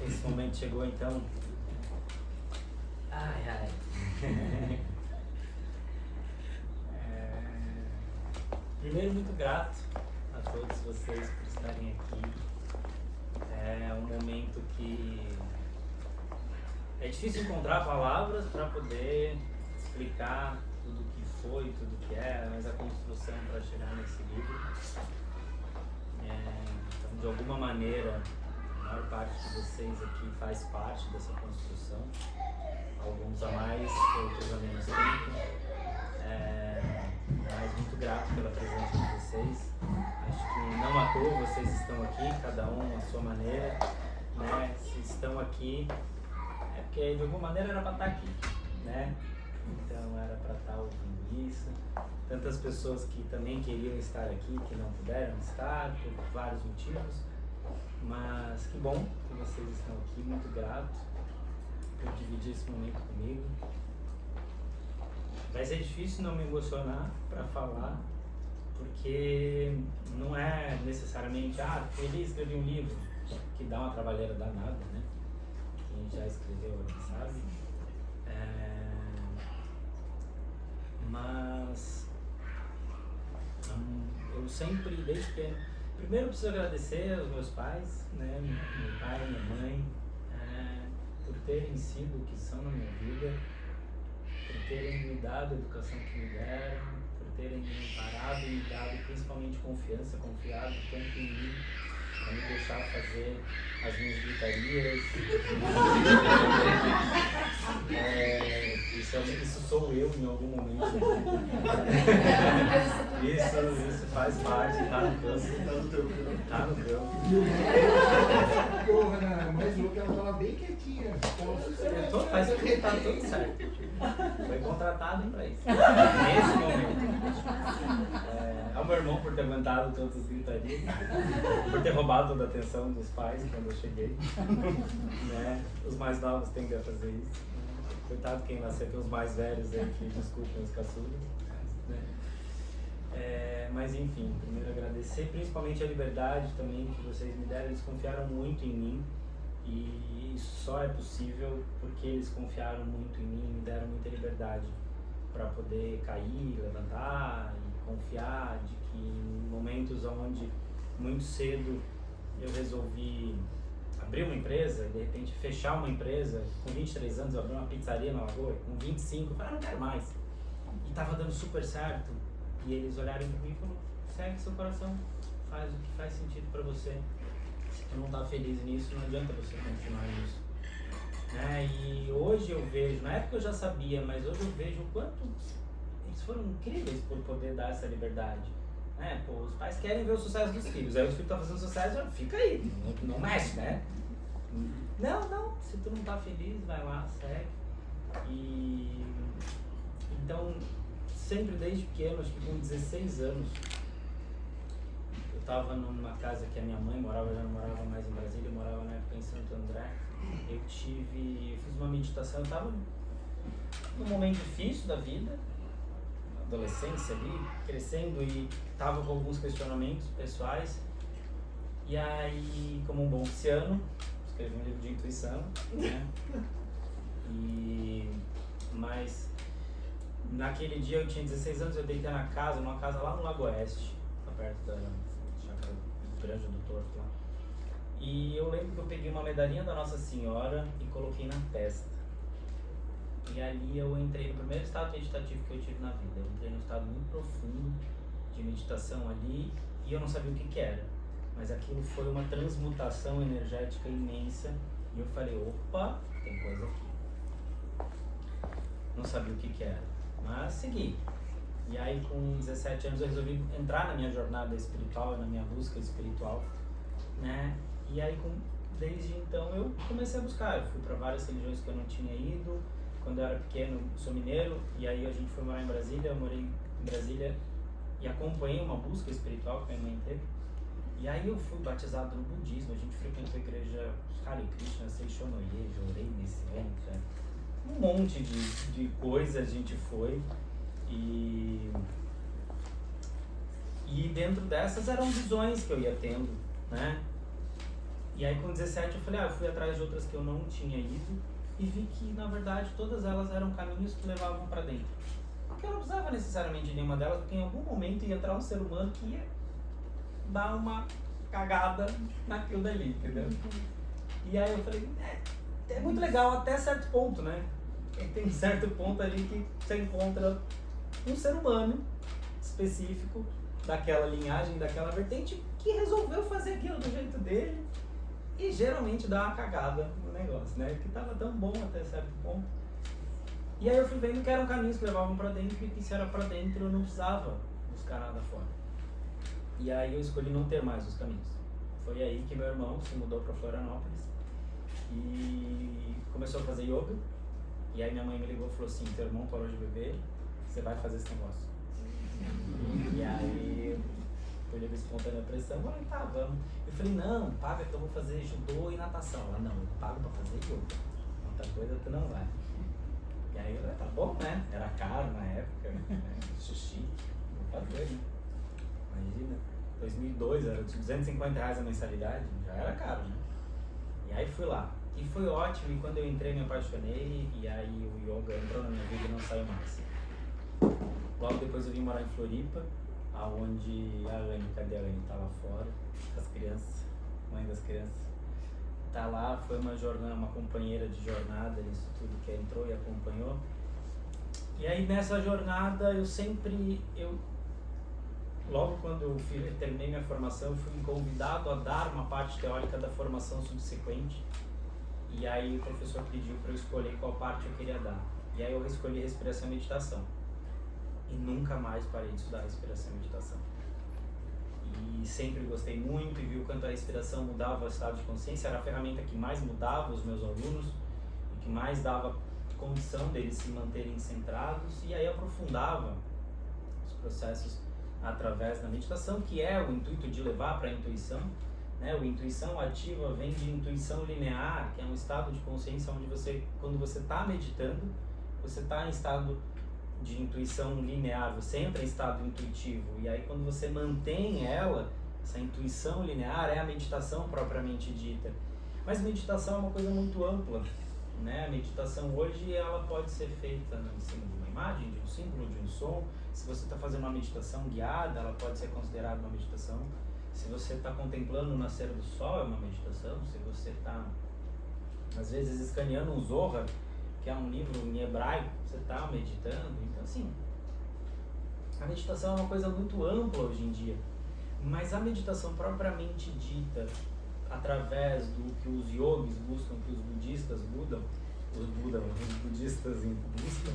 Esse momento chegou então. Ai. Primeiro, muito grato a todos vocês por estarem aqui. É um momento que é difícil encontrar palavras para poder explicar tudo o que foi, tudo o que era, mas a construção para chegar nesse livro. Então, de alguma maneira, a maior parte de vocês aqui faz parte dessa construção. Alguns a mais, outros a menos tempo. Mas muito grato pela presença de vocês. Acho que não à toa vocês estão aqui, cada um à sua maneira, né? Se estão aqui, é porque de alguma maneira era para estar aqui, né? Então era para estar ouvindo isso. Tantas pessoas que também queriam estar aqui, que não puderam estar, por vários motivos. Mas que bom que vocês estão aqui, muito grato por dividir esse momento comigo. Vai ser difícil não me emocionar para falar, porque não é necessariamente, ele escreveu um livro, que dá uma trabalheira danada, né? Quem já escreveu sabe. Mas eu sempre, desde pequeno, primeiro preciso agradecer aos meus pais, né? Meu pai e minha mãe, por terem sido o que são na minha vida, por terem me dado a educação que me deram, por terem me amparado e me dado principalmente confiança, confiado tanto em mim, para me deixar fazer as minhas gritarias. Isso sou eu em algum momento. Isso faz parte, tá no campo. Tá no teu campo. Tá no campo. Porra, mas o que ela fala bem quietinha. Faz o que tá tudo certo. Foi contratado para isso. Nesse momento. Ao meu irmão por ter aguentado todas as gritarias, por ter roubado toda a atenção dos pais quando eu cheguei. Né? Os mais novos tendem a fazer isso. Coitado quem nasceu, tem os mais velhos aí que desculpem os caçulas. Né? Mas enfim, primeiro agradecer principalmente a liberdade também que vocês me deram. Eles confiaram muito em mim. E isso só é possível porque eles confiaram muito em mim, me deram muita liberdade para poder cair, levantar e confiar de que em momentos onde muito cedo eu resolvi abrir uma empresa, de repente fechar uma empresa, com 23 anos eu abri uma pizzaria na Lagoa, com 25 eu falei, não quero mais. E estava dando super certo, e eles olharam para mim e falaram, segue seu coração, faz o que faz sentido para você. Se tu não tá feliz nisso, não adianta você continuar nisso. E hoje eu vejo, na época eu já sabia, mas hoje eu vejo o quanto eles foram incríveis por poder dar essa liberdade. Os pais querem ver o sucesso dos filhos, aí os filhos estão fazendo sucesso, fica aí, não mexe, né? Não, se tu não tá feliz, vai lá, segue. E então, sempre desde pequeno, acho que com 16 anos, eu estava numa casa que a minha mãe morava, já não morava mais em Brasília, eu morava na época em Santo André. Eu fiz uma meditação, eu estava num momento difícil da vida, na adolescência ali, crescendo, e estava com alguns questionamentos pessoais. E aí, como um bom pisciano, escrevi um livro de intuição, né? Mas naquele dia eu tinha 16 anos, eu deitei numa casa lá no Lago Oeste, perto da chácara Grande do Torto lá. E eu lembro que eu peguei uma medalhinha da Nossa Senhora e coloquei na testa. E ali eu entrei no primeiro estado meditativo que eu tive na vida. Eu entrei num estado muito profundo de meditação ali e eu não sabia o que era. Mas aquilo foi uma transmutação energética imensa. E eu falei, opa, tem coisa aqui. Não sabia o que era, mas segui. E aí com 17 anos eu resolvi entrar na minha jornada espiritual, na minha busca espiritual, né? E aí desde então eu comecei a buscar. Eu fui para várias religiões que eu não tinha ido. Quando eu era pequeno, sou mineiro, e aí a gente foi morar em Brasília. Eu morei em Brasília e acompanhei uma busca espiritual que a minha mãe teve. E aí eu fui batizado no budismo. A gente frequentou a igreja Hare Krishna, Seishonoye, Jorei nesse ano, um monte de coisa a gente foi. E dentro dessas eram visões que eu ia tendo, né? E aí com 17 eu falei, eu fui atrás de outras que eu não tinha ido e vi que na verdade todas elas eram caminhos que levavam para dentro. Porque eu não precisava necessariamente de nenhuma delas, porque em algum momento ia entrar um ser humano que ia dar uma cagada naquilo dali, entendeu? E aí eu falei, é muito legal até certo ponto, né? E tem um certo ponto ali que você encontra um ser humano específico daquela linhagem, daquela vertente, que resolveu fazer aquilo do jeito dele e geralmente dá uma cagada no negócio, né? Que tava tão bom até certo ponto. E aí eu fui vendo que eram caminhos que levavam pra dentro e que se era pra dentro eu não precisava buscar nada fora. E aí eu escolhi não ter mais os caminhos. Foi aí que meu irmão se mudou pra Florianópolis e começou a fazer yoga. E aí minha mãe me ligou e falou assim, teu irmão parou de beber, você vai fazer esse negócio. E aí, por livre espontânea pressão, eu falei, tá, vamos. Eu falei, não, paga que eu vou fazer judô e natação. Ela, não, eu pago pra fazer yoga. Outra coisa tu não vai. E aí eu falei, tá bom, né? Era caro na época, né? Sushi, vou fazer, né? Imagina, 2002 era R$250 a mensalidade, já era caro, né? E aí fui lá. E foi ótimo, e quando eu entrei me apaixonei, e aí o yoga entrou na minha vida e não saiu mais. Logo depois eu vim morar em Floripa, aonde a Anne, cadê a Anne? Tá lá fora, as crianças, mãe das crianças. Tá lá, foi uma jornada, uma companheira de jornada nisso tudo que entrou e acompanhou. E aí nessa jornada logo quando eu terminei minha formação, eu fui convidado a dar uma parte teórica da formação subsequente. E aí o professor pediu para eu escolher qual parte eu queria dar. E aí eu escolhi respiração e meditação. E nunca mais parei de estudar respiração e meditação. E sempre gostei muito e vi o quanto a respiração mudava o estado de consciência. Era a ferramenta que mais mudava os meus alunos e que mais dava condição deles se manterem centrados. E aí aprofundava os processos através da meditação, que é o intuito de levar para a intuição. Né? O intuição ativa vem de intuição linear, que é um estado de consciência onde você, quando você está meditando, você está em estado de intuição linear, você entra em estado intuitivo, e aí quando você mantém essa intuição linear, é a meditação propriamente dita. Mas meditação é uma coisa muito ampla, né? A meditação hoje ela pode ser feita em cima de uma imagem, de um símbolo, de um som. Se você está fazendo uma meditação guiada, ela pode ser considerada uma meditação. Se você está contemplando o nascer do sol, é uma meditação. Se você está, às vezes, escaneando um Zohar, que é um livro em hebraico, você está meditando. Então, assim, a meditação é uma coisa muito ampla hoje em dia. Mas a meditação propriamente dita, através do que os yogis buscam, que os budistas os budistas buscam,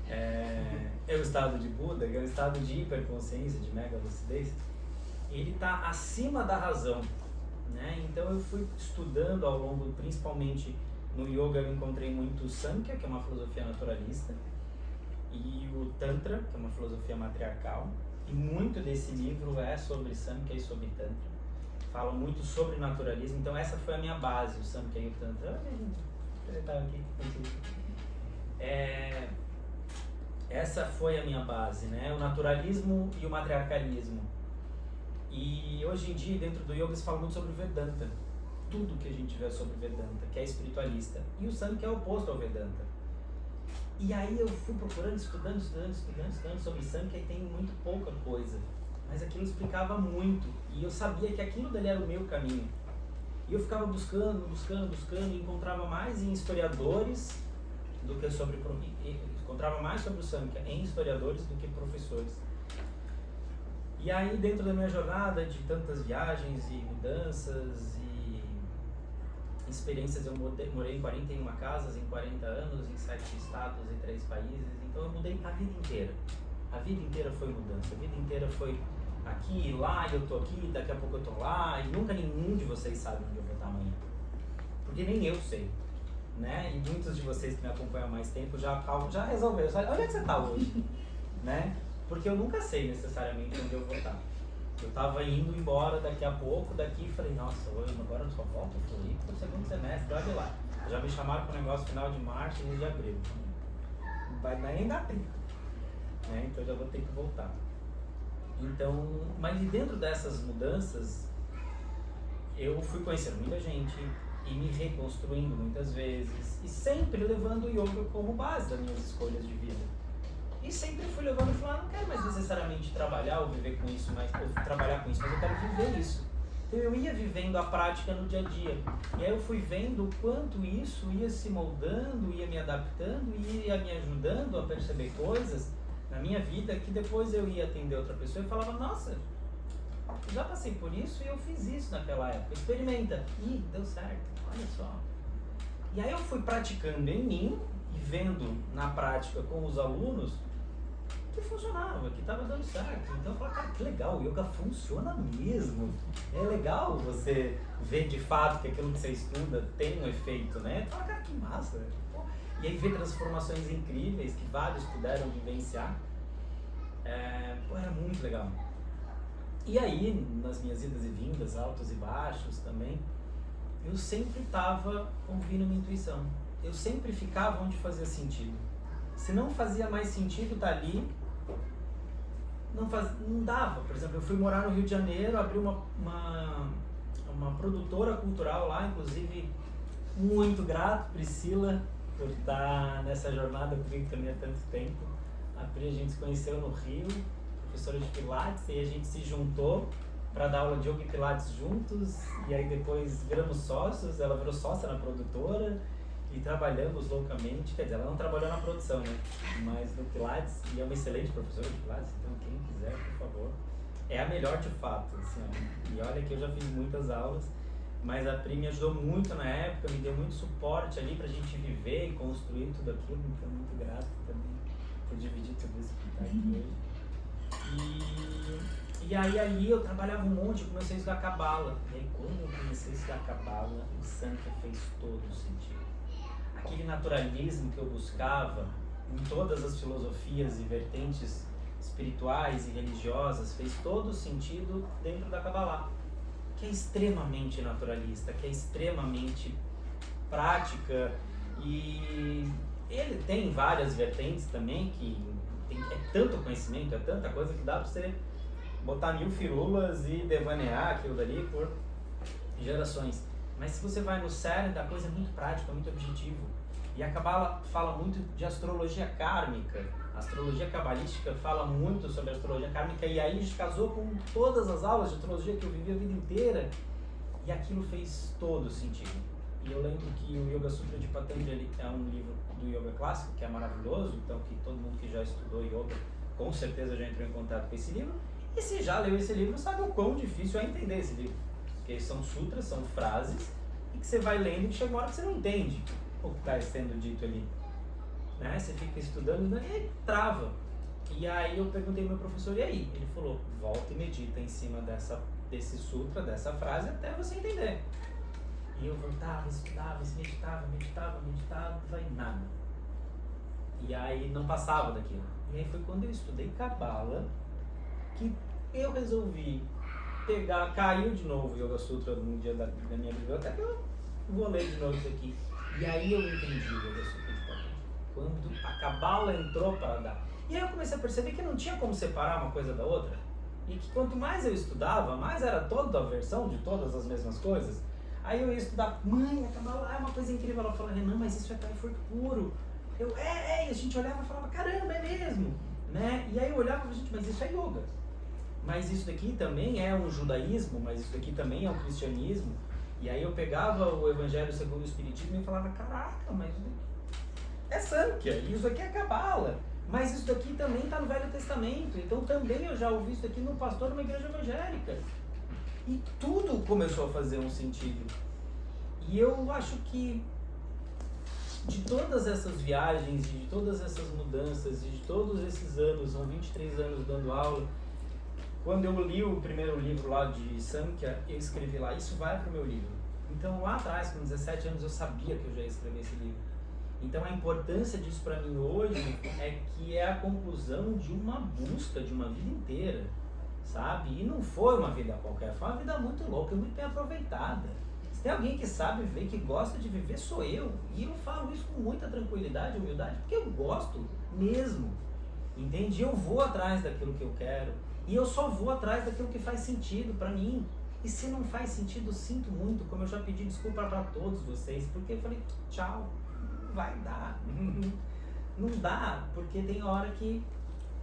é o estado de Buda, que é o estado de hiperconsciência, de mega lucidez. Ele está acima da razão, né? Então eu fui estudando ao longo, principalmente no yoga eu encontrei muito o Samkhya, que é uma filosofia naturalista, e o Tantra, que é uma filosofia matriarcal, e muito desse livro é sobre Samkhya e sobre Tantra. Fala muito sobre naturalismo, então essa foi a minha base, o Samkhya e o Tantra. Essa foi a minha base, né? O naturalismo e o matriarcalismo. E hoje em dia, dentro do yoga, se fala muito sobre Vedanta. Tudo que a gente vê sobre Vedanta, que é espiritualista. E o Samkhya é o oposto ao Vedanta. E aí eu fui procurando, estudando sobre Samkhya e tem muito pouca coisa. Mas aquilo explicava muito. E eu sabia que aquilo dali era o meu caminho. E eu ficava buscando, e encontrava mais em historiadores do que sobre... Encontrava mais sobre o Samkhya em historiadores do que professores. E aí, dentro da minha jornada de tantas viagens e mudanças e experiências, eu morei em 41 casas, em 40 anos, em 7 estados e 3 países. Então eu mudei a vida inteira. A vida inteira foi mudança. A vida inteira foi aqui e lá, e eu tô aqui, daqui a pouco eu tô lá, e nunca nenhum de vocês sabe onde eu vou estar amanhã. Porque nem eu sei, né? E muitos de vocês que me acompanham há mais tempo já resolveram. Onde é que você tá hoje? Né? Porque eu nunca sei necessariamente onde eu vou estar. Eu estava indo embora daqui a pouco, falei, nossa, agora eu só volto a Floripa pro segundo semestre, olha lá. Já me chamaram para o negócio final de março e de abril. Não vai nem dar tempo. Né? Então eu já vou ter que voltar. Então, mas dentro dessas mudanças, eu fui conhecendo muita gente e me reconstruindo muitas vezes e sempre levando o yoga como base das minhas escolhas de vida. E sempre fui levando e falando, não quero mais necessariamente trabalhar ou viver com isso, ou trabalhar com isso, mas eu quero viver isso. Então eu ia vivendo a prática no dia a dia. E aí eu fui vendo o quanto isso ia se moldando, ia me adaptando, ia me ajudando a perceber coisas na minha vida que depois eu ia atender outra pessoa e falava, nossa, eu já passei por isso e eu fiz isso naquela época, experimenta. Ih, deu certo, olha só. E aí eu fui praticando em mim e vendo na prática com os alunos que funcionava, que estava dando certo. Então eu falei, cara, que legal, o yoga funciona mesmo. É legal você ver de fato que aquilo que você estuda tem um efeito, né? Fala, cara, que massa. E aí ver transformações incríveis que vários puderam vivenciar. Era muito legal. E aí, nas minhas idas e vindas, altos e baixos também, eu sempre estava ouvindo minha intuição. Eu sempre ficava onde fazia sentido. Se não fazia mais sentido estar ali, não dava. Por exemplo, eu fui morar no Rio de Janeiro, abri uma produtora cultural lá, inclusive muito grato, Priscila, por estar nessa jornada comigo também há tanto tempo. A Pri, a gente se conheceu no Rio, professora de Pilates, e a gente se juntou para dar aula de yoga e Pilates juntos, e aí depois viramos sócios, ela virou sócia na produtora, e trabalhamos loucamente, quer dizer, ela não trabalhou na produção, né? Mas no Pilates, e é uma excelente professora de Pilates, então quem quiser, por favor, é a melhor de fato, assim, ó. E olha que eu já fiz muitas aulas, mas a Pri me ajudou muito na época, me deu muito suporte ali pra gente viver e construir tudo aquilo, então muito grato também por dividir tudo isso que tá aqui hoje. E aí ali eu trabalhava um monte, eu comecei a estudar Kabbalah, e aí quando eu comecei a estudar Kabbalah, o Sankhya fez todo o sentido. Aquele naturalismo que eu buscava em todas as filosofias e vertentes espirituais e religiosas fez todo o sentido dentro da Kabbalah, que é extremamente naturalista, que é extremamente prática, e ele tem várias vertentes também, que é tanto conhecimento, é tanta coisa que dá para você botar 1000 firulas e devanear aquilo dali por gerações. Mas se você vai no cerne da coisa, é muito prático, é muito objetivo. E a Kabbalah fala muito de astrologia kármica. A astrologia cabalística fala muito sobre a astrologia kármica, e aí a gente casou com todas as aulas de astrologia que eu vivi a vida inteira, e aquilo fez todo sentido. E eu lembro que o Yoga Sutra de Patanjali é um livro do yoga clássico, que é maravilhoso, então que todo mundo que já estudou yoga com certeza já entrou em contato com esse livro. E se já leu esse livro, sabe o quão difícil é entender esse livro. Porque são sutras, são frases, e que você vai lendo e chega uma hora que você não entende o que está sendo dito ali. Né? Você fica estudando e trava. E aí eu perguntei ao meu professor, e aí? Ele falou, volta e medita em cima desse sutra, dessa frase, até você entender. E eu voltava, estudava, meditava, vai nada. E aí não passava daquilo. E aí foi quando eu estudei Kabbalah que eu resolvi caiu de novo o Yoga Sutra no dia da minha biblioteca, eu vou ler de novo isso aqui. E aí eu entendi o Yoga Sutra de Patanjali, quando a Kabbalah entrou para dar. E aí eu comecei a perceber que não tinha como separar uma coisa da outra, e que quanto mais eu estudava, mais era toda a versão de todas as mesmas coisas. Aí eu ia estudar, mãe, a Kabbalah é uma coisa incrível. Ela falou, Renan, mas isso é Thai puro. E a gente olhava e falava, caramba, é mesmo, né? E aí eu olhava e falava, gente, mas isso é yoga. Mas isso daqui também é um judaísmo, mas isso daqui também é um cristianismo. E aí eu pegava o Evangelho segundo o Espiritismo e falava, caraca, mas é Sankhya, isso aqui é Kabbalah. Mas isso daqui também está no Velho Testamento, então também eu já ouvi isso aqui no pastor de uma igreja evangélica. E tudo começou a fazer um sentido. E eu acho que de todas essas viagens, de todas essas mudanças, de todos esses anos, são 23 anos dando aula, quando eu li o primeiro livro lá de Sankhya, eu escrevi lá, isso vai para o meu livro. Então lá atrás, com 17 anos, eu sabia que eu já ia escrever esse livro. Então a importância disso para mim hoje é que é a conclusão de uma busca de uma vida inteira, sabe? E não foi uma vida qualquer, foi uma vida muito louca, muito bem aproveitada. Se tem alguém que sabe viver, que gosta de viver, sou eu. E eu falo isso com muita tranquilidade e humildade, porque eu gosto mesmo, entende? Eu vou atrás daquilo que eu quero, e eu só vou atrás daquilo que faz sentido para mim. E se não faz sentido, sinto muito, como eu já pedi desculpa para todos vocês, porque eu falei, tchau, não vai dar. Não dá, porque tem hora que,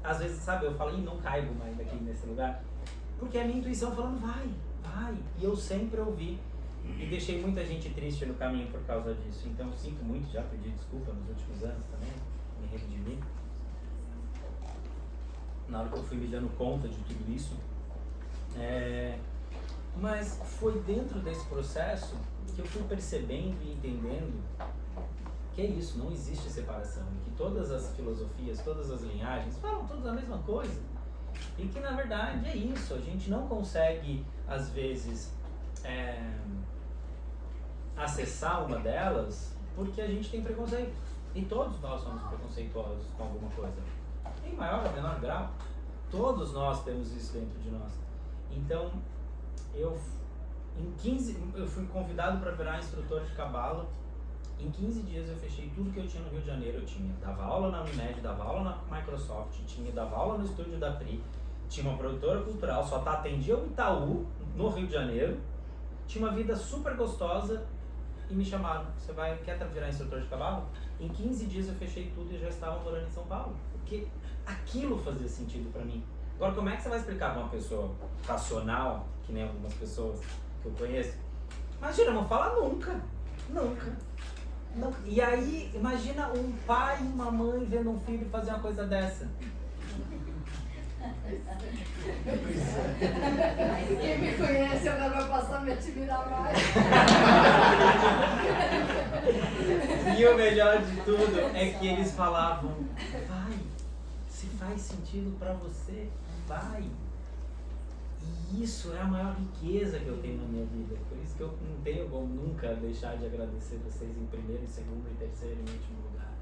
às vezes, sabe, eu falo, não caibo mais aqui nesse lugar, porque a minha intuição falando, vai. E eu sempre ouvi, e deixei muita gente triste no caminho por causa disso. Então eu sinto muito, já pedi desculpa nos últimos anos também, me redimir. Na hora que eu fui me dando conta de tudo isso. Mas foi dentro desse processo que eu fui percebendo e entendendo que é isso, não existe separação, e que todas as filosofias, todas as linhagens falam todas a mesma coisa, e que na verdade é isso, a gente não consegue às vezes acessar uma delas porque a gente tem preconceito, e todos nós somos preconceituosos com alguma coisa, em maior ou menor grau, todos nós temos isso dentro de nós. Então eu fui convidado para virar instrutor de Cabala. Em 15 dias eu fechei tudo que eu tinha no Rio de Janeiro. Eu dava aula na Unimed, dava aula na Microsoft, dava aula no estúdio da Pri, tinha uma produtora cultural, só atendia o Itaú, no Rio de Janeiro, tinha uma vida super gostosa e me chamaram, quer virar instrutor de cavalo? Em 15 dias eu fechei tudo e já estava morando em São Paulo, porque aquilo fazia sentido para mim. Agora, como é que você vai explicar para uma pessoa racional, que nem algumas pessoas que eu conheço? Imagina, não fala nunca. Não. E aí, imagina um pai e uma mãe vendo um filho fazer uma coisa dessa. Quem me conhece agora vai passar a me admirar mais. E o melhor de tudo é que eles falavam, vai, se faz sentido pra você, vai. E isso é a maior riqueza que eu tenho na minha vida. Por isso que eu não tenho como nunca deixar de agradecer vocês em primeiro, em segundo, em terceiro e em último lugar.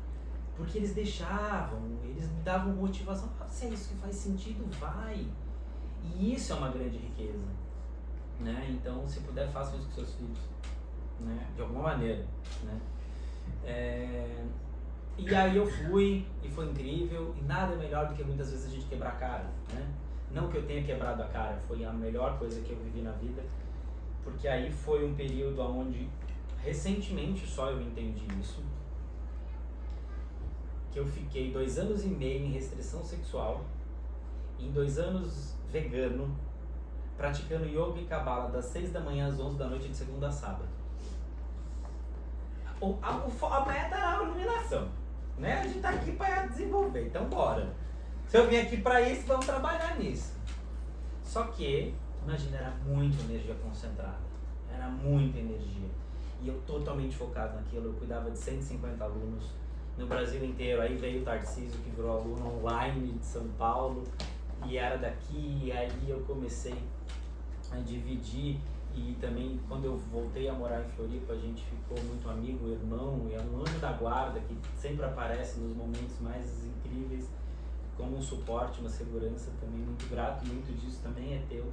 Porque eles deixavam, eles me davam motivação. Se é isso que faz sentido, vai. E isso é uma grande riqueza. Né? Então, se puder, façam isso com seus filhos. Né? De alguma maneira. Né? E aí eu fui, e foi incrível. E nada é melhor do que muitas vezes a gente quebrar a cara. Né? Não que eu tenha quebrado a cara, foi a melhor coisa que eu vivi na vida, porque aí foi um período onde, recentemente só eu entendi isso, que eu fiquei 2 anos e meio em restrição sexual, em 2 anos vegano, praticando yoga e cabala das 6 da manhã às 11 da noite de segunda a sábado. A meta era a iluminação, né? A gente tá aqui para desenvolver, então bora. Se eu vim aqui para isso, vamos trabalhar nisso. Só que, imagina, era muita energia concentrada. Era muita energia. E eu totalmente focado naquilo. Eu cuidava de 150 alunos no Brasil inteiro. Aí veio o Tarcísio, que virou aluno online de São Paulo. E era daqui, e aí eu comecei a dividir. E também, quando eu voltei a morar em Floripa, a gente ficou muito amigo, irmão. E é um anjo da guarda que sempre aparece nos momentos mais incríveis, como um suporte, uma segurança. Também muito grato, muito disso também é teu,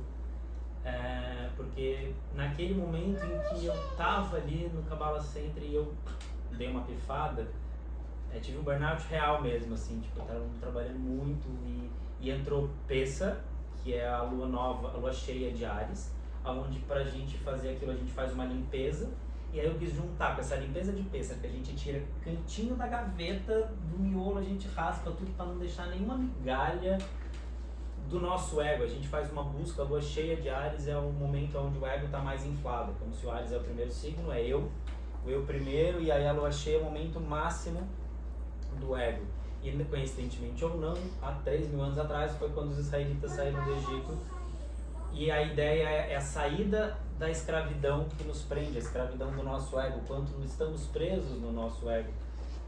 porque naquele momento em que eu tava ali no Cabala Center e eu dei uma pifada, tive um burnout real mesmo, assim, tipo, eu tava trabalhando muito e entrou Pessa, que é a lua nova, a lua cheia de Áries, onde pra gente fazer aquilo a gente faz uma limpeza. E aí eu quis juntar com essa limpeza de Pêssaro, que a gente tira cantinho da gaveta, do miolo, a gente raspa tudo para não deixar nenhuma migalha do nosso ego. A gente faz uma busca, a lua cheia de Áries é o momento onde o ego está mais inflado, como se o Áries é o primeiro signo, é o eu primeiro, e aí a lua cheia é o momento máximo do ego. E coincidentemente ou não, há 3.000 anos atrás foi quando os israelitas saíram do Egito, e a ideia é a saída da escravidão que nos prende, a escravidão do nosso ego, quanto estamos presos no nosso ego,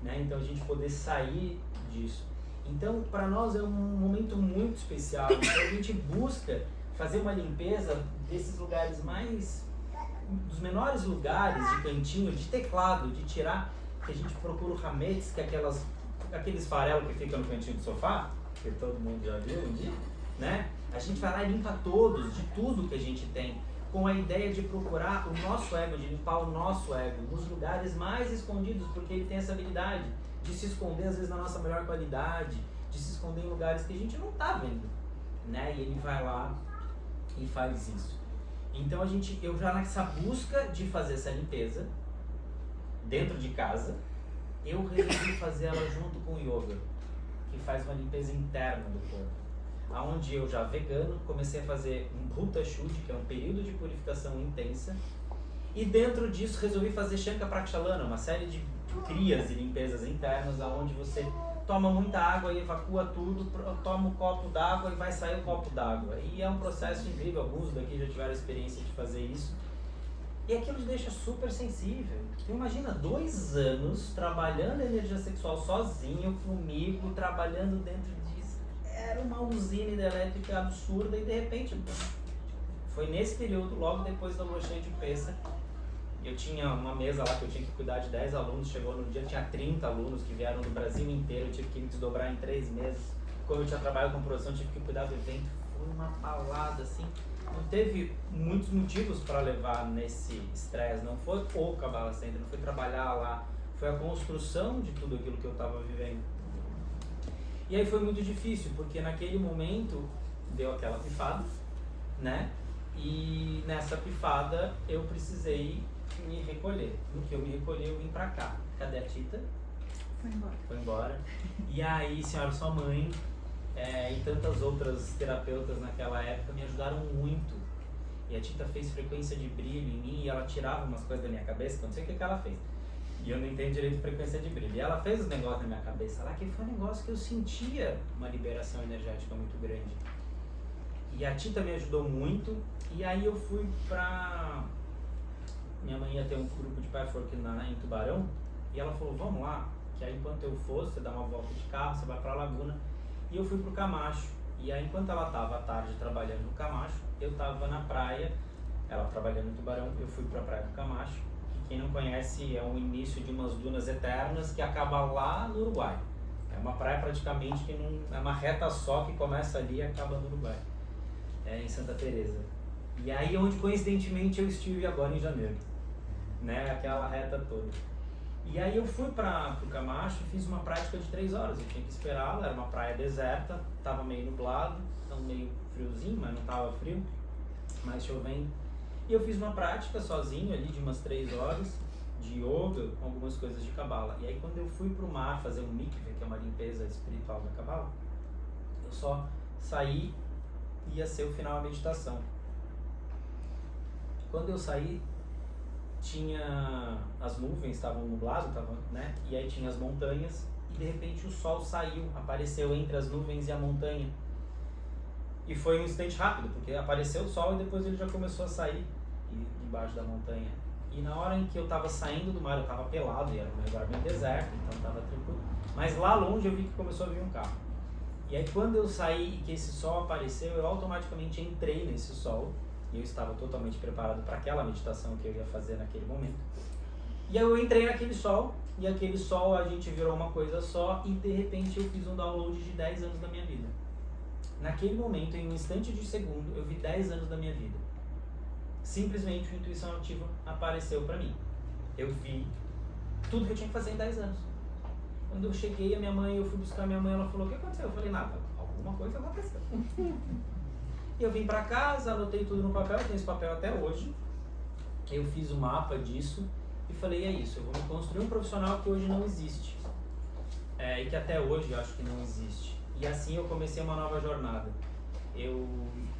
né? Então a gente poder sair disso. Então para nós é um momento muito especial, então a gente busca fazer uma limpeza desses lugares dos menores lugares de cantinho, de teclado, de tirar, que a gente procura o hametz, que é aqueles farelos que ficam no cantinho do sofá, que todo mundo já viu um dia, né? A gente vai lá e limpa todos, de tudo que a gente tem, com a ideia de procurar o nosso ego, de limpar o nosso ego nos lugares mais escondidos, porque ele tem essa habilidade de se esconder, às vezes, na nossa melhor qualidade, de se esconder em lugares que a gente não está vendo, né? E ele vai lá e faz isso. Então eu já nessa busca de fazer essa limpeza dentro de casa, eu resolvi fazer ela junto com o yoga, que faz uma limpeza interna do corpo. Aonde eu já vegano, comecei a fazer um Bhuta Shuddhi, que é um período de purificação intensa, e dentro disso resolvi fazer Shanka Prakshalana, uma série de crias e limpezas internas, aonde você toma muita água e evacua tudo, toma um copo d'água e vai sair o copo d'água. E é um processo incrível, alguns daqui já tiveram a experiência de fazer isso. E aquilo te deixa super sensível. Então imagina 2 anos trabalhando a energia sexual sozinho, comigo, trabalhando dentro disso. Era uma usina hidrelétrica absurda e de repente, foi nesse período, logo depois da lua cheia de Pêssar, eu tinha uma mesa lá que eu tinha que cuidar de 10 alunos, chegou no dia, tinha 30 alunos que vieram do Brasil inteiro, eu tive que me desdobrar em 3 meses. Como eu tinha trabalhado com produção, eu tive que cuidar do evento. Foi uma balada, assim. Não teve muitos motivos para levar nesse estresse, não foi o Kabbalah Center, não foi trabalhar lá, foi a construção de tudo aquilo que eu estava vivendo. E aí foi muito difícil, porque naquele momento deu aquela pifada, né? E nessa pifada eu precisei me recolher. No que eu me recolhi, eu vim pra cá. Cadê a Tita? Foi embora. E aí, senhora, sua mãe e tantas outras terapeutas naquela época me ajudaram muito. E a Tita fez frequência de brilho em mim e ela tirava umas coisas da minha cabeça, que eu não sei o que ela fez. E eu não entendo direito de frequência de brilho. E ela fez os negócios na minha cabeça lá, que foi um negócio que eu sentia uma liberação energética muito grande. E a Tita me ajudou muito. E aí eu fui pra... Minha mãe ia ter um grupo de pathwork em Tubarão. E ela falou, vamos lá, que aí enquanto eu for, você dá uma volta de carro, você vai pra Laguna. E eu fui pro Camacho. E aí enquanto ela tava à tarde trabalhando no Camacho, eu tava na praia, ela trabalhando no Tubarão, eu fui pra praia do Camacho. Que quem não conhece é o início de umas dunas eternas que acaba lá no Uruguai. É uma praia praticamente que não é uma reta só que começa ali e acaba no Uruguai. É em Santa Teresa. E aí onde coincidentemente eu estive agora em janeiro, né, aquela reta toda. E aí eu fui pro Camacho e fiz uma prática de 3 horas, eu tinha que esperá-la, era uma praia deserta, tava meio nublado, então meio friozinho, mas não tava frio, mais chovendo. E eu fiz uma prática sozinho ali de umas 3 horas de yoga com algumas coisas de Kabbalah. E aí quando eu fui pro mar fazer um mikveh, que é uma limpeza espiritual da Kabbalah, eu só saí e ia ser o final da meditação. Quando eu saí, tinha as nuvens, estavam nubladas, né? E aí tinha as montanhas e de repente o sol saiu, apareceu entre as nuvens e a montanha. E foi um instante rápido, porque apareceu o sol e depois ele já começou a sair debaixo da montanha. E na hora em que eu estava saindo do mar, eu estava pelado e era um lugar bem deserto, então estava tranquilo. Mas lá longe eu vi que começou a vir um carro. E aí quando eu saí e que esse sol apareceu, eu automaticamente entrei nesse sol. E eu estava totalmente preparado para aquela meditação que eu ia fazer naquele momento. E aí eu entrei naquele sol, e aquele sol a gente virou uma coisa só, e de repente eu fiz um download de 10 anos da minha vida. Naquele momento, em um instante de segundo, eu vi 10 anos da minha vida. Simplesmente a intuição ativa apareceu para mim. Eu vi tudo que eu tinha que fazer em 10 anos. Quando eu cheguei, eu fui buscar a minha mãe, ela falou, o que aconteceu? Eu falei, nada, alguma coisa aconteceu. Eu vim pra casa, anotei tudo no papel, tenho esse papel até hoje. Eu fiz um mapa disso e falei, é isso, eu vou me construir um profissional que hoje não existe. E que até hoje eu acho que não existe. E assim eu comecei uma nova jornada. Eu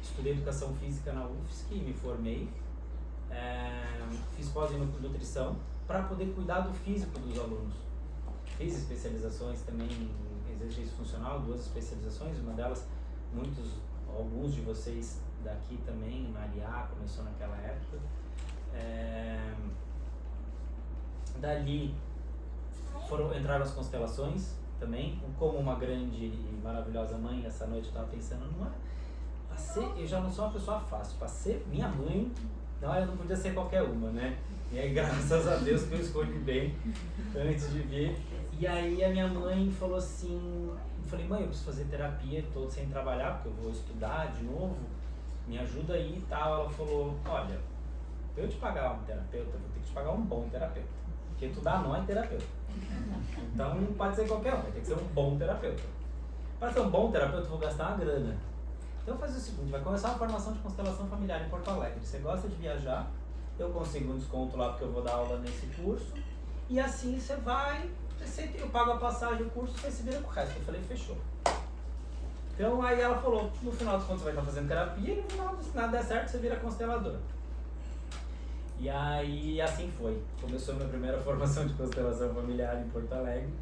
estudei educação física na UFSC, me formei, fiz pós em nutrição para poder cuidar do físico dos alunos. Fiz especializações também em exercício funcional, 2 especializações, uma delas, alguns de vocês daqui também, Mariá, começou naquela época. Dali entraram as constelações também, como uma grande e maravilhosa mãe. Essa noite eu estava pensando, eu já não sou uma pessoa fácil, para ser minha mãe, eu não podia ser qualquer uma, né? E aí graças a Deus que eu escolhi bem antes de vir. E aí a minha mãe falou assim, eu falei, mãe, eu preciso fazer terapia, estou sem trabalhar porque eu vou estudar de novo, me ajuda aí e tal. Ela falou, olha, pra eu te pagar um terapeuta, eu vou ter que te pagar um bom terapeuta, porque tu dá nó é terapeuta. Então não pode ser qualquer um, vai ter que ser um bom terapeuta. Para ser um bom terapeuta eu vou gastar uma grana. Então eu fazia o seguinte, vai começar uma formação de constelação familiar em Porto Alegre. Você gosta de viajar, eu consigo um desconto lá porque eu vou dar aula nesse curso. E assim você vai, eu pago a passagem, o curso, você se vira com o resto. Eu falei, fechou. Então aí ela falou, no final dos contos você vai estar fazendo terapia e no final, se nada der certo, você vira constelador. E aí assim foi. Começou a minha primeira formação de constelação familiar em Porto Alegre.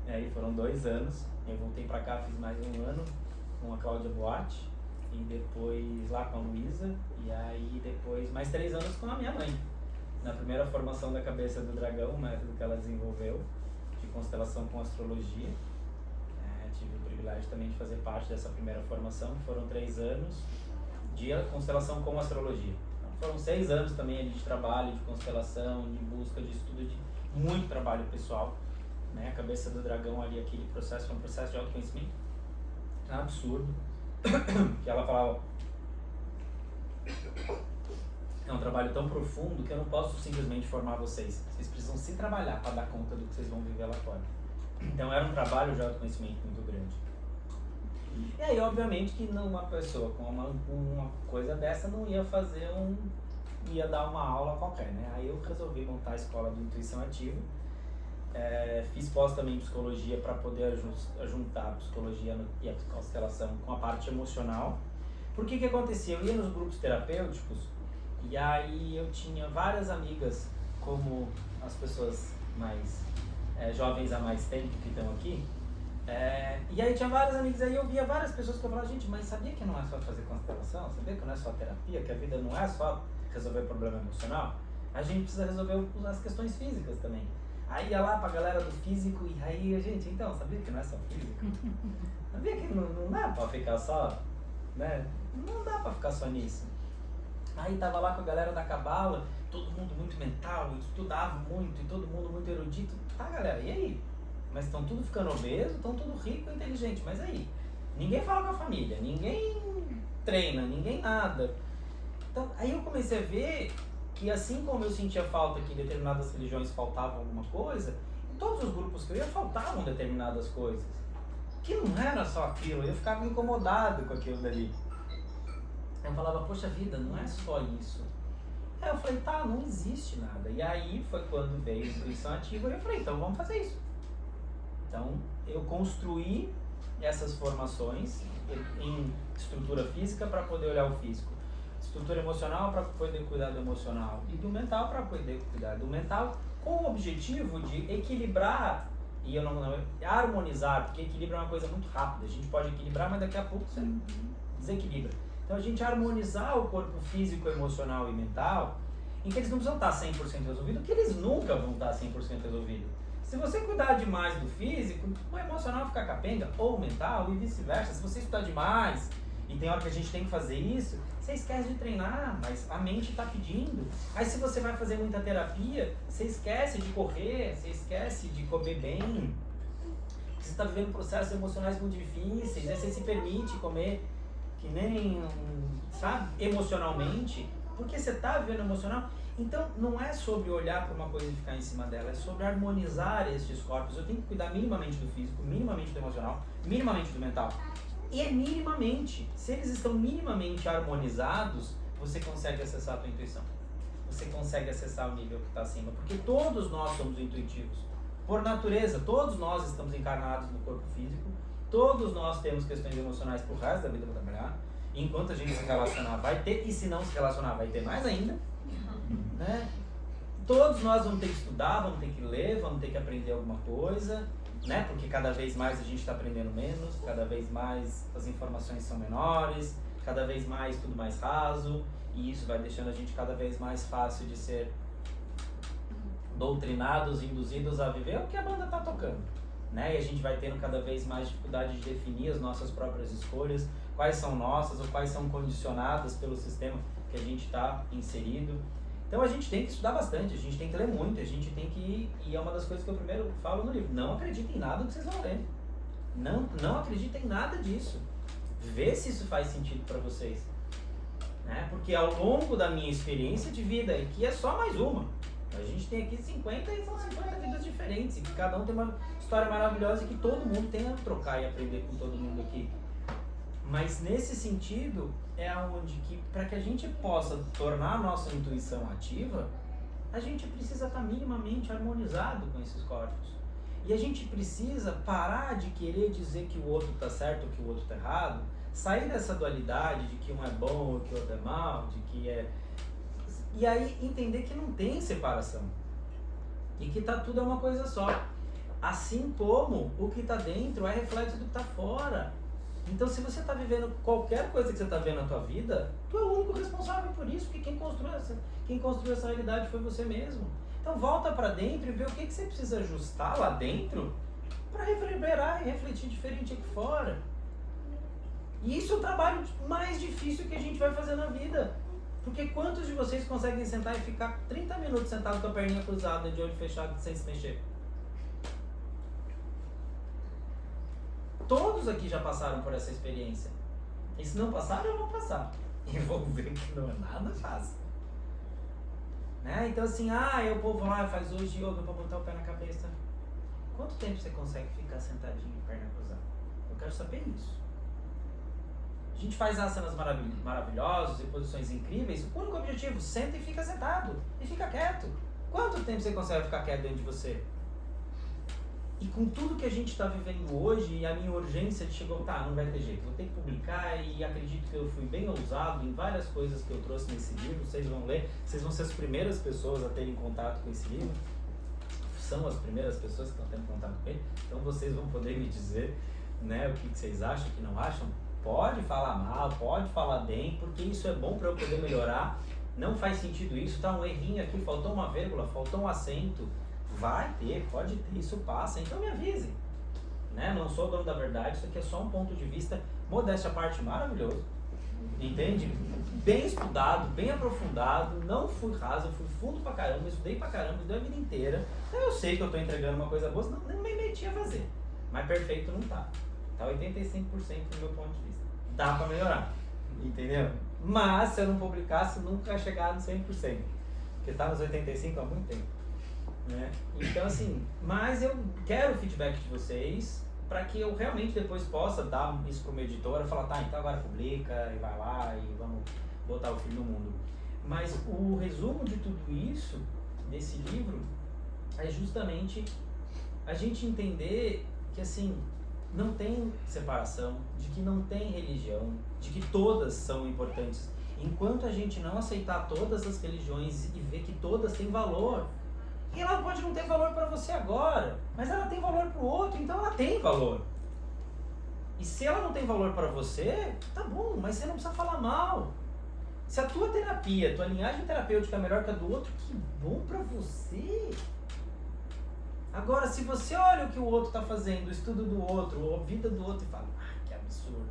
E aí foram 2 anos. Eu voltei pra cá, fiz mais 1 ano com a Cláudia Boatti. E depois lá com a Luísa. E aí depois mais 3 anos com a minha mãe. Na primeira formação da Cabeça do Dragão, o método que ela desenvolveu de constelação com astrologia. Tive o privilégio também de fazer parte dessa primeira formação. Foram 3 anos de constelação com astrologia. Foram 6 anos também ali de trabalho, de constelação, de busca, de estudo, de muito trabalho pessoal. Né? A Cabeça do Dragão ali, aquele processo, foi um processo de autoconhecimento absurdo. Que ela falava, é um trabalho tão profundo que eu não posso simplesmente formar vocês. Vocês precisam se trabalhar para dar conta do que vocês vão viver lá fora. Então era um trabalho de autoconhecimento muito grande. E aí, obviamente, que uma pessoa com uma coisa dessa não ia ia dar uma aula qualquer, né? Aí eu resolvi montar a escola de intuição ativa. Fiz pós também em psicologia para poder juntar a psicologia e a constelação com a parte emocional. Porque que acontecia? Eu ia nos grupos terapêuticos e aí eu tinha várias amigas, como as pessoas mais jovens há mais tempo que estão aqui. E aí tinha vários amigos, aí eu via várias pessoas que eu falava, gente, mas sabia que não é só fazer constelação? Sabia que não é só terapia? Que a vida não é só resolver problema emocional? A gente precisa resolver as questões físicas também. Aí ia lá pra galera do físico e aí, gente, então, sabia que não é só físico? Sabia que não dá pra ficar só, né? Não dá pra ficar só nisso. Aí tava lá com a galera da Cabala, todo mundo muito mental, estudava muito e todo mundo muito erudito. Tá, galera, e aí? Mas estão tudo ficando obeso, estão tudo rico e inteligente, mas aí? Ninguém fala com a família, ninguém treina, ninguém nada. Então, aí eu comecei a ver que assim como eu sentia falta que em determinadas religiões faltava alguma coisa, em todos os grupos que eu ia faltavam determinadas coisas. Que não era só aquilo, eu ficava incomodado com aquilo dali. Eu falava, poxa vida, não é só isso. Aí eu falei, tá, não existe nada. E aí foi quando veio a intuição ativa e eu falei, então vamos fazer isso. Então eu construí essas formações em estrutura física para poder olhar o físico, estrutura emocional para poder cuidar do emocional e do mental para poder cuidar do mental, com o objetivo de equilibrar e eu não harmonizar, porque equilíbrio é uma coisa muito rápida, a gente pode equilibrar, mas daqui a pouco você desequilibra. Então a gente harmonizar o corpo físico, emocional e mental, em que eles não precisam estar 100% resolvidos, que eles nunca vão estar 100% resolvidos. Se você cuidar demais do físico, o emocional fica capenga, ou o mental, e vice-versa. Se você estudar demais, e tem hora que a gente tem que fazer isso, você esquece de treinar, mas a mente está pedindo. Aí se você vai fazer muita terapia, você esquece de correr, você esquece de comer bem. Você está vivendo processos emocionais muito difíceis, aí você se permite comer que nem, sabe, emocionalmente, porque você está vivendo emocional. Então, não é sobre olhar para uma coisa e ficar em cima dela, é sobre harmonizar estes corpos. Eu tenho que cuidar minimamente do físico, minimamente do emocional, minimamente do mental. E é minimamente. Se eles estão minimamente harmonizados, você consegue acessar a tua intuição. Você consegue acessar o nível que está acima. Porque todos nós somos intuitivos. Por natureza, todos nós estamos encarnados no corpo físico. Todos nós temos questões emocionais pro resto da vida para trabalhar. Enquanto a gente se relacionar, vai ter. E se não se relacionar, vai ter mais ainda. Né? Todos nós vamos ter que estudar, vamos ter que ler, vamos ter que aprender alguma coisa, né? Porque cada vez mais a gente está aprendendo menos, cada vez mais as informações são menores, cada vez mais tudo mais raso, e isso vai deixando a gente cada vez mais fácil de ser doutrinados, induzidos a viver o que a banda está tocando, né? E a gente vai tendo cada vez mais dificuldade de definir as nossas próprias escolhas, quais são nossas ou quais são condicionadas pelo sistema que a gente está inserido. Então a gente tem que estudar bastante, a gente tem que ler muito, a gente tem que e é uma das coisas que eu primeiro falo no livro, não acreditem em nada do que vocês vão ler. Não acreditem em nada disso. Vê se isso faz sentido para vocês. Né? Porque ao longo da minha experiência de vida, e que é só mais uma, a gente tem aqui 50 e são 50 vidas diferentes, e que cada um tem uma história maravilhosa e que todo mundo tem a trocar e aprender com todo mundo aqui. Mas nesse sentido é onde que, para que a gente possa tornar a nossa intuição ativa, a gente precisa estar minimamente harmonizado com esses códigos. E a gente precisa parar de querer dizer que o outro está certo ou que o outro está errado, sair dessa dualidade de que um é bom ou que o outro é mal, de que é... E aí entender que não tem separação. E que tá tudo é uma coisa só. Assim como o que está dentro é reflexo do que está fora. Então, se você está vivendo qualquer coisa que você está vendo na tua vida, tu é o único responsável por isso, porque quem construiu essa realidade foi você mesmo. Então, volta para dentro e vê o que você precisa ajustar lá dentro para reverberar e refletir diferente aqui fora. E isso é o trabalho mais difícil que a gente vai fazer na vida. Porque quantos de vocês conseguem sentar e ficar 30 minutos sentado com a perninha cruzada, de olho fechado, sem se mexer? Todos aqui já passaram por essa experiência. E se não passaram, eu vou passar. E vou ver que não é nada fácil. Né? Então assim, o povo lá faz hoje yoga para botar o pé na cabeça. Quanto tempo você consegue ficar sentadinho, perna cruzada? Eu quero saber isso. A gente faz asanas maravilhosas e posições incríveis. O único objetivo, senta e fica sentado. E fica quieto. Quanto tempo você consegue ficar quieto dentro de você? E com tudo que a gente está vivendo hoje, e a minha urgência de chegar, não vai ter jeito, vou ter que publicar, e acredito que eu fui bem ousado em várias coisas que eu trouxe nesse livro. Vocês vão ler, vocês vão ser as primeiras pessoas a terem contato com esse livro. São as primeiras pessoas que estão tendo contato com ele. Então vocês vão poder me dizer, né, o que vocês acham, o que não acham. Pode falar mal, pode falar bem, porque isso é bom para eu poder melhorar. Não faz sentido isso, tá um errinho aqui, faltou uma vírgula, faltou um acento. Vai ter, pode ter, isso passa, então me avise. Né? Não sou dono da verdade, isso aqui é só um ponto de vista, modéstia à parte, maravilhoso. Entende? Bem estudado, bem aprofundado, não fui raso, eu fui fundo pra caramba, estudei pra caramba, estudei a vida inteira. Então eu sei que eu tô entregando uma coisa boa, senão nem me meti a fazer. Mas perfeito não tá. Tá 85% do meu ponto de vista. Dá pra melhorar, entendeu? Mas se eu não publicasse, nunca ia chegar no 100%. Porque tá nos 85% há muito tempo. Né? Então assim, mas eu quero o feedback de vocês para que eu realmente depois possa dar isso para uma editora, falar, tá, então agora publica e vai lá e vamos botar o filho no mundo. Mas o resumo de tudo isso, desse livro, é justamente a gente entender que assim, não tem separação, de que não tem religião, de que todas são importantes. Enquanto a gente não aceitar todas as religiões e ver que todas têm valor, e ela pode não ter valor para você agora, mas ela tem valor para o outro, então ela tem valor. E se ela não tem valor para você, tá bom, mas você não precisa falar mal. Se a tua terapia, tua linhagem terapêutica é melhor que a do outro, que bom para você. Agora, se você olha o que o outro está fazendo, o estudo do outro, a vida do outro e fala, que absurdo.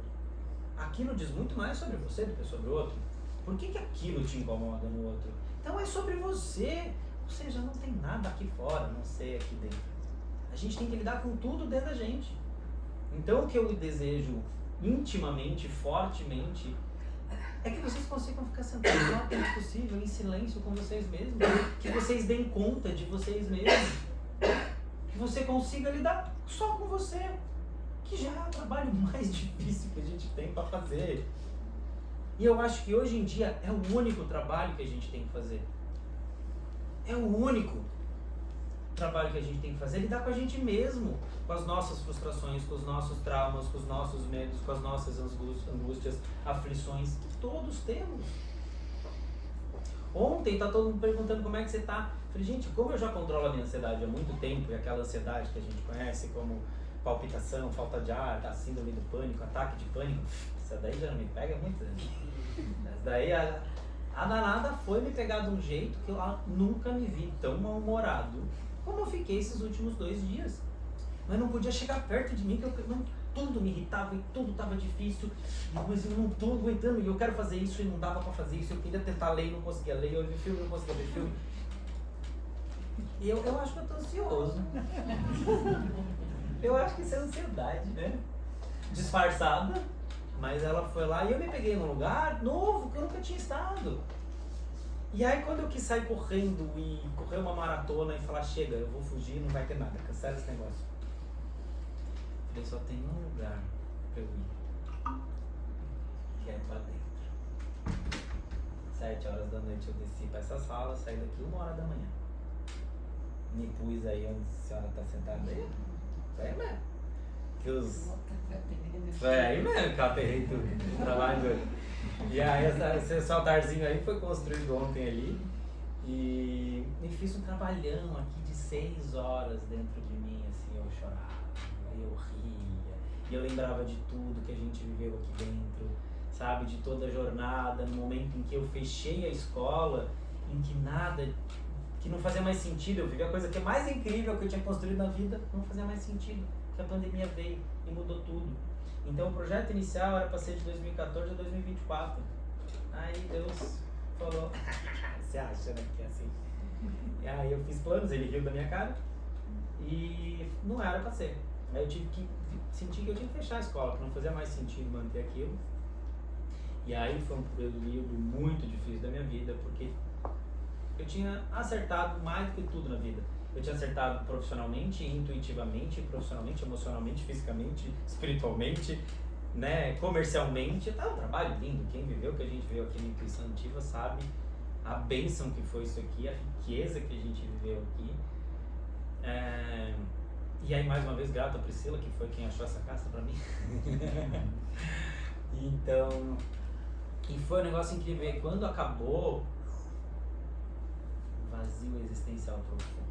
Aquilo diz muito mais sobre você do que sobre o outro. Por que aquilo te incomoda no outro? Então é sobre você. Ou seja, não tem nada aqui fora, não sei aqui dentro. A gente tem que lidar com tudo dentro da gente. Então o que eu desejo intimamente, fortemente, é que vocês consigam ficar sentados o mais tempo possível, em silêncio com vocês mesmos. Que vocês deem conta de vocês mesmos. Que você consiga lidar só com você. Que já é o trabalho mais difícil que a gente tem para fazer. E eu acho que hoje em dia é o único trabalho que a gente tem que fazer. É o único trabalho que a gente tem que fazer, lidar com a gente mesmo, com as nossas frustrações, com os nossos traumas, com os nossos medos, com as nossas angústias, aflições, que todos temos. Ontem tá todo mundo perguntando como é que você tá. Falei, gente, como eu já controlo a minha ansiedade há muito tempo, e aquela ansiedade que a gente conhece como palpitação, falta de ar, a síndrome do pânico, ataque de pânico, essa daí já não me pega muito, né? Essa daí a danada foi me pegar de um jeito que eu nunca me vi tão mal-humorado como eu fiquei esses últimos 2 dias. Mas não podia chegar perto de mim, que tudo me irritava e tudo estava difícil. Mas eu não estou aguentando, e eu quero fazer isso e não dava para fazer isso. Eu queria tentar ler e não conseguia ler, eu vi filme e não conseguia ver filme. E eu acho que eu estou ansioso. Eu acho que isso é ansiedade, né? Disfarçada. Mas ela foi lá e eu me peguei num lugar novo que eu nunca tinha estado. E aí quando eu quis sair correndo e correr uma maratona e falar, chega, eu vou fugir, não vai ter nada, cancela esse negócio. Eu falei, só tem um lugar pra eu ir. que é pra dentro. 7 horas da noite eu desci pra essa sala, saí daqui 1h da manhã. Me pus aí onde a senhora tá sentada aí. Isso aí mesmo. Que os... Foi aí mesmo que eu aterrei tudo. Trabalho doido. E aí esse altarzinho aí foi construído ontem ali. E fiz um trabalhão aqui de 6 horas dentro de mim, assim, eu chorava, eu ria, e eu lembrava de tudo que a gente viveu aqui dentro, sabe, de toda a jornada, no momento em que eu fechei a escola, em que nada, que não fazia mais sentido, eu vivi a coisa que é mais incrível que eu tinha construído na vida, não fazia mais sentido, que a pandemia veio e mudou tudo. Então o projeto inicial era para ser de 2014 a 2024, aí Deus falou, você acha, né, que é assim? E aí eu fiz planos, ele riu da minha cara e não era pra ser. Aí eu tive que sentir que eu tinha que fechar a escola, que não fazia mais sentido manter aquilo. E aí foi um período muito difícil da minha vida, porque eu tinha acertado mais do que tudo na vida. Eu tinha acertado profissionalmente, intuitivamente, profissionalmente, emocionalmente, fisicamente, espiritualmente, né, comercialmente. Tá um trabalho lindo. Quem viveu o que a gente viveu aqui na Intuição Ativa sabe a bênção que foi isso aqui, a riqueza que a gente viveu aqui. E aí, mais uma vez, grato a Priscila, que foi quem achou essa casa pra mim. Então, e foi um negócio incrível. E quando acabou, vazio existencial profundo.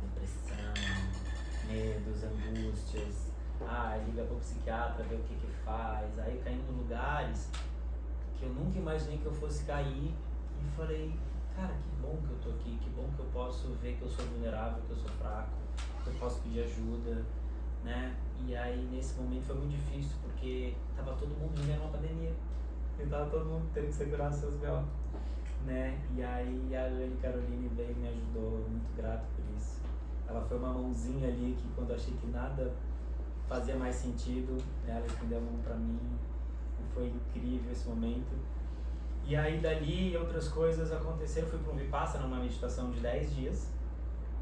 Depressão, medos, angústias. Liga pro psiquiatra, ver o que faz. Aí caí em lugares que eu nunca imaginei que eu fosse cair. E falei, cara, que bom que eu tô aqui, que bom que eu posso ver que eu sou vulnerável, que eu sou fraco, que eu posso pedir ajuda, né? E aí nesse momento foi muito difícil, porque tava todo mundo vivendo uma pandemia, e tava todo mundo tendo que segurar seus B.O., né? E aí a Anne Caroline veio e me ajudou, muito grato por isso. Ela foi uma mãozinha ali que quando eu achei que nada fazia mais sentido, ela estendeu a mão pra mim, e foi incrível esse momento. E aí dali outras coisas aconteceram, fui para um Vipassana, numa meditação de 10 dias.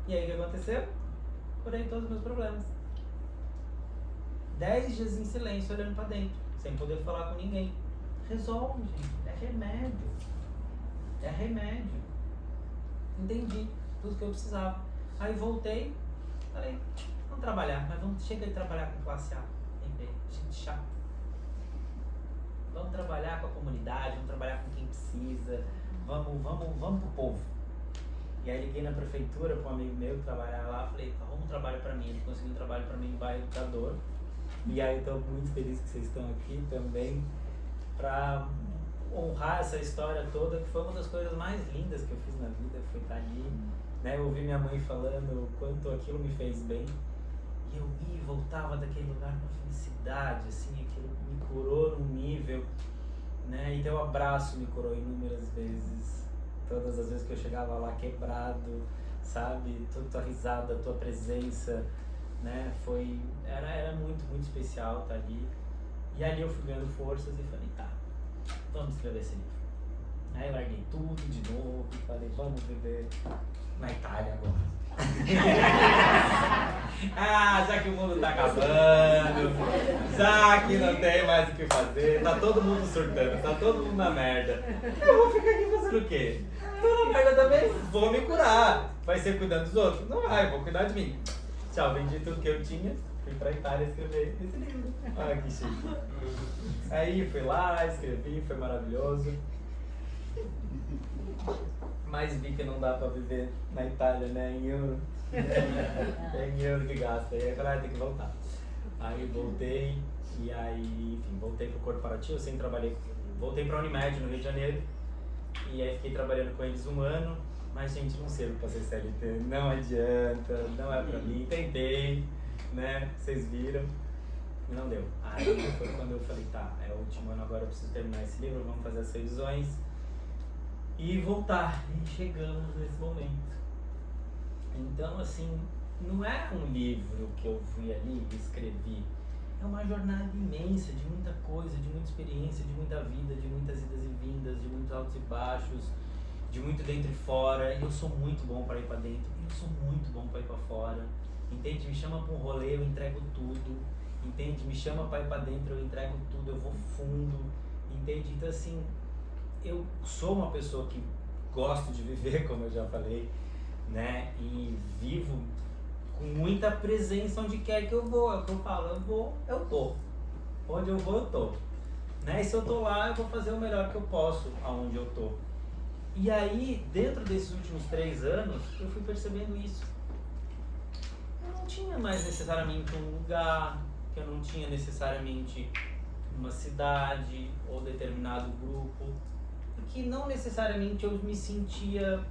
E aí o que aconteceu? Curei todos os meus problemas. 10 dias em silêncio, olhando para dentro, sem poder falar com ninguém. Resolve, gente. É remédio. É remédio. Entendi tudo que eu precisava. Aí voltei, falei, vamos trabalhar, mas chega de trabalhar com classe A. Gente chata. Vamos trabalhar com a comunidade, vamos trabalhar com quem precisa, vamos pro povo. E aí liguei na prefeitura para um amigo meu que trabalhava lá, falei, arruma um trabalho para mim. Ele conseguiu um trabalho para mim no bairro Educador. E aí eu estou muito feliz que vocês estão aqui também para honrar essa história toda, que foi uma das coisas mais lindas que eu fiz na vida, foi estar ali, né? Eu ouvi minha mãe falando o quanto aquilo me fez bem. E eu ia e voltava daquele lugar com felicidade, assim, aquilo me curou num nível, né? E teu abraço me curou inúmeras vezes. Todas as vezes que eu chegava lá quebrado, sabe? Tua risada, tua presença, né? Era muito, muito especial estar ali. E ali eu fui ganhando forças e falei, tá, vamos escrever esse livro. Aí eu larguei tudo de novo e falei, vamos viver na Itália agora. Já que o mundo tá acabando, já que não tem mais o que fazer, tá todo mundo surtando, tá todo mundo na merda. Eu vou ficar aqui fazendo o quê? Tô na merda também, vou me curar. Vai ser cuidando dos outros? Não vai, vou cuidar de mim. Tchau, vendi tudo que eu tinha, fui pra Itália escrever esse livro. Que chique. Aí fui lá, escrevi, foi maravilhoso. Mas vi que não dá pra viver na Itália, né, em euro. É em euro que gasta. E aí eu falei, tem que voltar. Aí voltei, e aí, enfim, voltei pro corporativo, eu sempre trabalhei, voltei pra Unimed no Rio de Janeiro, e aí fiquei trabalhando com eles 1 ano, mas gente, não serve pra ser CLT, não adianta, não é pra mim, tentei, né, vocês viram, e não deu. Aí foi quando eu falei, tá, é o último ano agora, eu preciso terminar esse livro, vamos fazer as revisões, e voltar, e chegamos nesse momento. Então, assim, não é um livro que eu fui ali e escrevi, é uma jornada imensa de muita coisa, de muita experiência, de muita vida, de muitas idas e vindas, de muitos altos e baixos, de muito dentro e fora, e eu sou muito bom para ir para dentro, e eu sou muito bom para ir para fora, entende? Me chama para um rolê, eu entrego tudo, entende? Me chama para ir para dentro, eu entrego tudo, eu vou fundo, Entende? Então, assim, eu sou uma pessoa que gosto de viver, como eu já falei, né? E vivo com muita presença onde quer que eu vou. É o que eu falo, eu vou, eu tô. Onde eu vou, eu tô. Né? E se eu tô lá, eu vou fazer o melhor que eu posso aonde eu tô. E aí, dentro desses últimos 3 anos, eu fui percebendo isso. Eu não tinha mais necessariamente um lugar, que eu não tinha necessariamente uma cidade ou determinado grupo, e que não necessariamente eu me sentia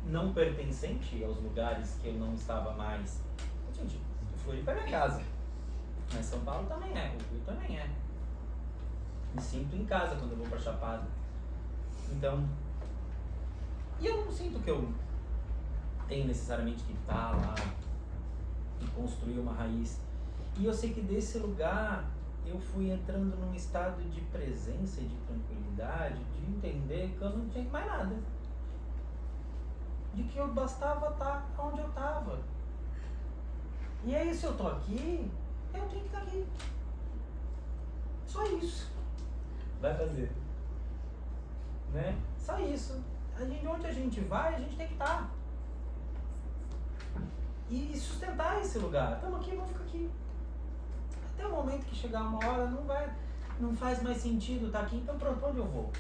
não pertencente aos lugares que eu não estava mais. Gente, Floripa é minha casa, mas São Paulo também é, o Rio também é. Me sinto em casa quando eu vou pra Chapada. Então, e eu não sinto que eu tenho necessariamente que estar lá e construir uma raiz. E eu sei que desse lugar eu fui entrando num estado de presença e de tranquilidade, de entender que eu não tinha mais nada. De que eu bastava estar onde eu estava. E aí, se eu tô aqui, eu tenho que estar aqui. Só isso. Vai fazer. Né? Só isso. Onde a gente vai, a gente tem que estar. E sustentar esse lugar. Estamos aqui, vamos ficar aqui. Até o momento que chegar uma hora, não faz mais sentido estar aqui, então pronto, onde eu vou?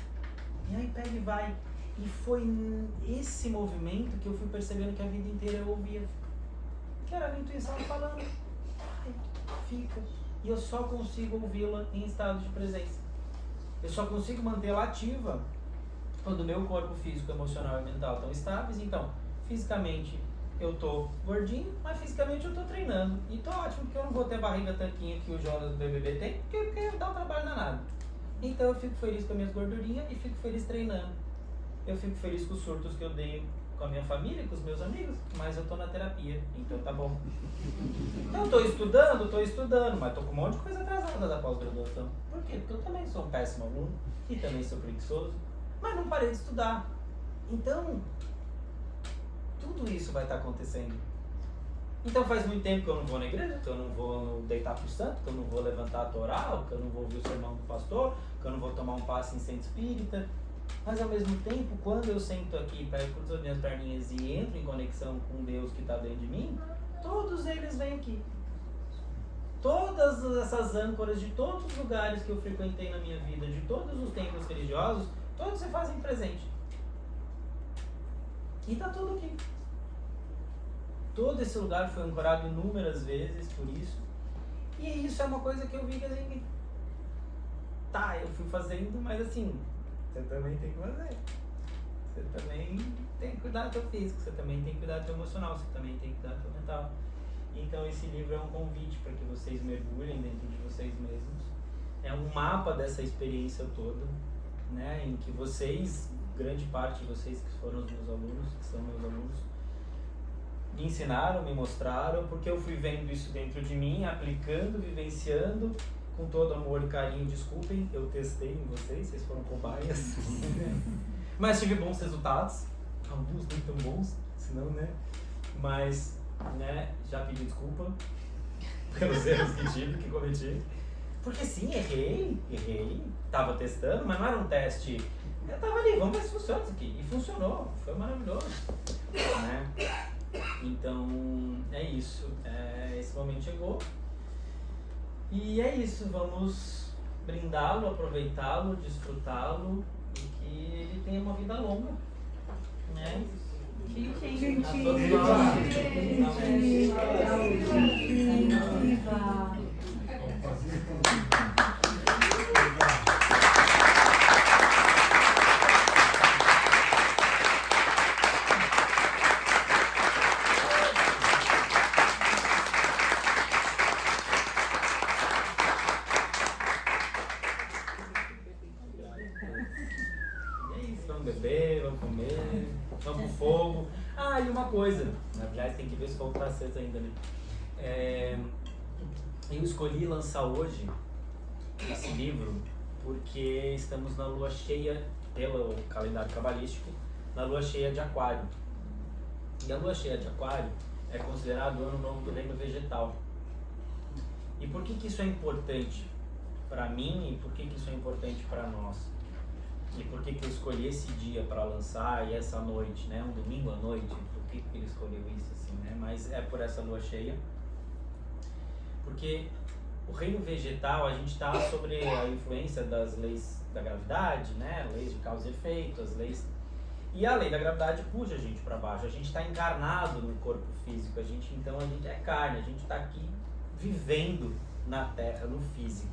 E aí pega e vai. E foi esse movimento que eu fui percebendo que a vida inteira eu ouvia. Que era a minha intuição falando. Vai, fica. E eu só consigo ouvi-la em estado de presença. Eu só consigo mantê-la ativa quando o meu corpo físico, emocional e mental estão estáveis. Então, fisicamente eu tô gordinho, mas fisicamente eu tô treinando. E tô ótimo, porque eu não vou ter a barriga tanquinha que o Jonas do BBB tem, porque dá um trabalho danado. Então eu fico feliz com as minhas gordurinhas e fico feliz treinando. Eu fico feliz com os surtos que eu dei com a minha família e com os meus amigos, mas eu tô na terapia, então tá bom. Então eu tô estudando, mas tô com um monte de coisa atrasada da pós-graduação. Por quê? Porque eu também sou um péssimo aluno e também sou preguiçoso, mas não parei de estudar. Então, tudo isso vai estar acontecendo. Então faz muito tempo que eu não vou na igreja, que eu não vou deitar pro santo, que eu não vou levantar a Torá, que eu não vou ouvir o sermão do pastor, que eu não vou tomar um passe em centro espírita. Mas ao mesmo tempo, quando eu sento aqui, cruzo as minhas perninhas e entro em conexão com Deus que está dentro de mim, todos eles vêm aqui. Todas essas âncoras de todos os lugares que eu frequentei na minha vida, de todos os templos religiosos, todos se fazem presente. E está tudo aqui. Todo esse lugar foi ancorado inúmeras vezes por isso. E isso é uma coisa que eu vi que assim, tá, eu fui fazendo, mas assim, você também tem que fazer. Você também tem que cuidar do teu físico, você também tem que cuidar do teu emocional, você também tem que cuidar do teu mental. Então esse livro é um convite para que vocês mergulhem dentro de vocês mesmos. É um mapa dessa experiência toda, né, em que vocês, grande parte de vocês que foram os meus alunos, que são meus alunos, me ensinaram, me mostraram, porque eu fui vendo isso dentro de mim, aplicando, vivenciando, com todo amor e carinho. Desculpem, eu testei em vocês foram cobaias. Mas tive bons resultados, alguns nem tão bons, senão, né? Mas, né, já pedi desculpa pelos erros que tive, que cometi. Porque sim, errei, tava testando, mas não era um teste. Eu tava ali, vamos ver se funciona isso aqui. E funcionou, foi maravilhoso, né? Então, é isso. Esse momento chegou. E é isso, vamos brindá-lo, aproveitá-lo, desfrutá-lo e que ele tenha uma vida longa, né? Vamos pro fogo. Ah, e uma coisa, aliás, tem que ver se o fogo tá aceso ainda, né? Eu escolhi lançar hoje esse livro porque estamos na lua cheia, pelo calendário cabalístico, na lua cheia de Aquário. E a lua cheia de Aquário é considerado o ano novo do reino vegetal. E por que isso é importante? para mim e por que isso é importante para nós. E por que eu escolhi esse dia para lançar e essa noite, né? Um domingo à noite, por que ele escolheu isso assim, né? Mas é por essa lua cheia. Porque o reino vegetal, a gente está sobre a influência das leis da gravidade, né? Leis de causa e efeito, as leis... E a lei da gravidade puxa a gente para baixo. A gente está encarnado no corpo físico. Então a gente é carne, a gente está aqui vivendo na Terra, no físico.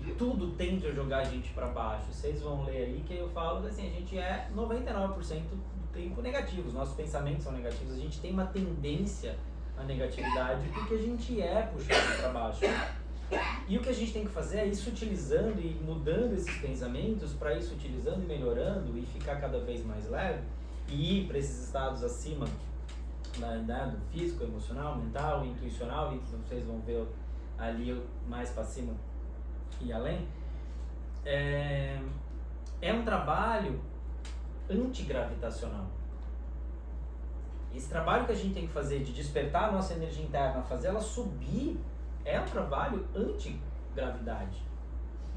E tudo tende a jogar a gente para baixo. Vocês vão ler aí que eu falo que assim, a gente é 99% do tempo negativo. Os nossos pensamentos são negativos. A gente tem uma tendência à negatividade porque a gente é puxado para baixo. E o que a gente tem que fazer é ir sutilizando e mudando esses pensamentos para ir sutilizando e melhorando e ficar cada vez mais leve e ir para esses estados acima, né, do físico, emocional, mental, intuicional, e vocês vão ver ali mais para cima e além. É um trabalho antigravitacional. Esse trabalho que a gente tem que fazer de despertar a nossa energia interna, fazer ela subir, é um trabalho anti-gravidade.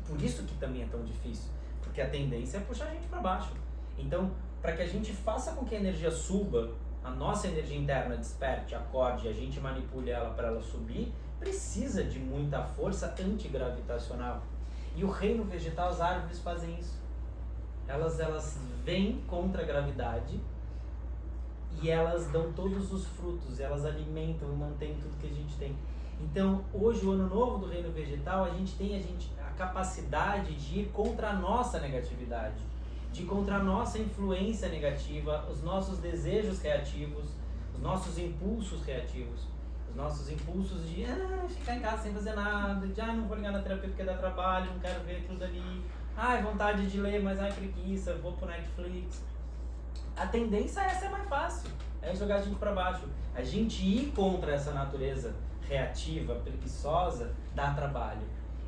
Por isso que também é tão difícil, porque a tendência é puxar a gente para baixo. Então, para que a gente faça com que a energia suba, a nossa energia interna desperte, acorde, a gente manipule ela para ela subir, precisa de muita força antigravitacional. E o reino vegetal, as árvores fazem isso. Elas vêm contra a gravidade e elas dão todos os frutos, elas alimentam e mantêm tudo que a gente tem. Então, hoje, o ano novo do reino vegetal, a gente tem a capacidade de ir contra a nossa negatividade, de ir contra a nossa influência negativa, os nossos desejos reativos, os nossos impulsos reativos, os nossos impulsos de ficar em casa sem fazer nada, de não vou ligar na terapia porque dá trabalho, não quero ver aquilo dali, vontade de ler, mas preguiça, vou pro Netflix. A tendência é ser mais fácil, é jogar a gente para baixo. A gente ir contra essa natureza reativa, preguiçosa, dá trabalho.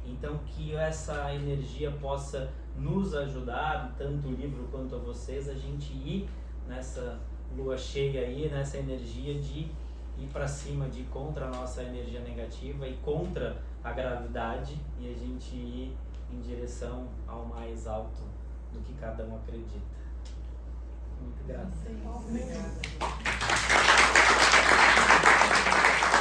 Então que essa energia possa nos ajudar, tanto o livro quanto a vocês, a gente ir nessa lua cheia aí, nessa energia de ir para cima, de ir contra a nossa energia negativa e contra a gravidade, e a gente ir em direção ao mais alto do que cada um acredita. Muito grato. Obrigada.